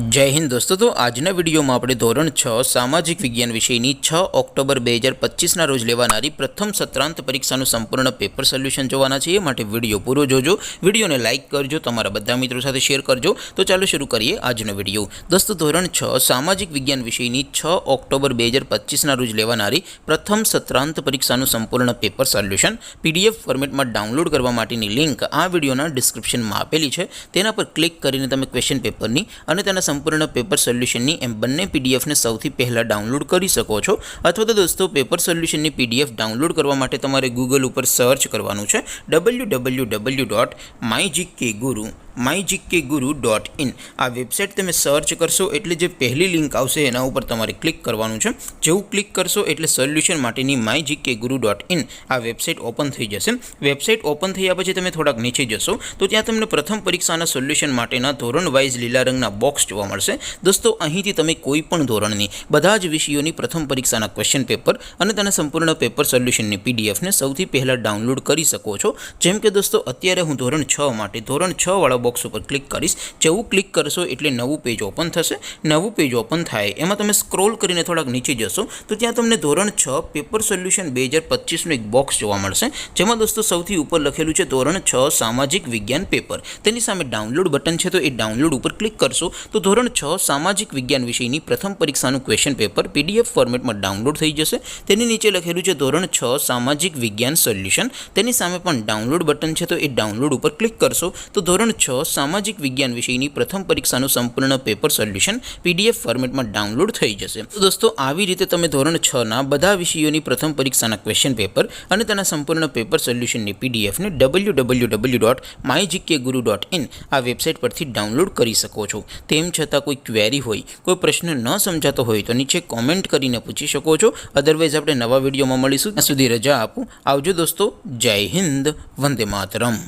जय हिंद दोस्तों। तो आजना वीडियो में આપણે ધોરણ 6 સામાજિક વિજ્ઞાન વિષયની 6 ઓક્ટોબર 2025 ના રોજ લેવાનારી પ્રથમ સત્રાંત પરીક્ષાનું સંપૂર્ણ પેપર સોલ્યુશન જોવાના છે। એ માટે વિડિયો પૂરો જોજો, વિડિયોને લાઈક કરજો, તમારા બધા મિત્રો સાથે શેર કરજો। તો ચાલો શરૂ કરીએ આજનો વિડિયો। દોસ્તો ધોરણ 6 સામાજિક વિજ્ઞાન વિષયની 6 ઓક્ટોબર 2025 ના રોજ લેવાનારી પ્રથમ સત્રાંત પરીક્ષાનું સંપૂર્ણ પેપર સોલ્યુશન PDF ફોર્મેટમાં ડાઉનલોડ કરવા માટેની લિંક આ વિડિયોના ડિસ્ક્રિપ્શનમાં આપેલી છે। તેના પર ક્લિક કરીને તમે ક્વેશ્ચન પેપરની અને તેના સંપૂर्ण पेपर सोल्यूशन एम बने पीडीएफ ने सौथी पहला डाउनलॉड कर सको छो। अथवा तो दोस्तों पेपर सोल्यूशन पीडीएफ डाउनलॉड करवा माटे तमारे गूगल पर सर्च करवानुं छे www.mygkguru.in आ वेबसाइट तमे सर्च करशो एटले जे पहली लिंक आवशे एना उपर तमारे क्लिक करवानुं छे। जेवुं क्लिक करशो एटले सोल्यूशन माटेनी mygkguru.in आ वेबसाइट ओपन थई जशे। वेबसाइट ओपन थया पछी तमे थोड़ाक नीचे जशो तो त्यां तमने प्रथम परीक्षाना सोल्यूशन माटेना धोरण वाइज लीला रंगना बॉक्स जोवा मळशे। दोस्तों અહીંથી તમે કોઈ પણ ધોરણની બધા જ વિષયોની પ્રથમ પરીક્ષાના ક્વેશ્ચન પેપર અને તેના સંપૂર્ણ પેપર સોલ્યુશનની પીડીએફ ને સૌથી પહેલા ડાઉનલોડ કરી શકો છો। જેમ કે દોસ્તો અત્યારે હું ધોરણ 6 માટે ધોરણ 6 વાળા બોક્સ ઉપર ક્લિક કરીશ। જેવું ક્લિક કરશો એટલે નવું પેજ ઓપન થશે। નવું પેજ ઓપન થાય એમાં તમે સ્ક્રોલ કરીને થોડાક નીચે જશો તો ત્યાં તમને ધોરણ 6 પેપર સોલ્યુશન 2025 નું એક બોક્સ જોવા મળશે। જેમાં દોસ્તો સૌથી ઉપર લખેલું છે ધોરણ 6 સામાજિક વિજ્ઞાન પેપર। તેની સામે ડાઉનલોડ બટન છે તો એ ડાઉનલોડ ઉપર ક્લિક કરશો તો ધોરણ 6 सामाजिक विज्ञान विषयनी प्रथम परीक्षाનું क्वेश्चन पेपर पीडीएफ फॉर्मेट में डाउनलॉड थई जशे। तेनी नीचे लखेलुं छे धोरण 6 सामाजिक विज्ञान सोल्यूशन। तेनी सामे पण डाउनलॉड बटन छे तो ए डाउनलॉड पर क्लिक करशो तो धोरण 6 सामाजिक विज्ञान विषयनी प्रथम परीक्षाનું संपूर्ण पेपर सोल्यूशन पीडीएफ फॉर्मेट में डाउनलॉड थई जशे। तो दोस्तों આવી રીતે તમે ધોરણ 6 ના બધા વિષયોની પ્રથમ પરીક્ષાના ક્વેશ્ચન પેપર અને તેના સંપૂર્ણ પેપર સોલ્યુશનની પીડીએફ ને www.mygkguru.in આ વેબસાઇટ પરથી ડાઉનલોડ કરી શકો છો। તેમ છતાં કોઈ क्वेरी होय, कोई प्रश्न न समझातो होय तो नीचे कॉमेंट करीने पूछी शको छो। अदरवाइज आपणे नवा विडियो में मळीशुं। ત્યાં સુધી રજા આપું। આવજો દોસ્તો। જય હિન્દ, વંદે માતરમ।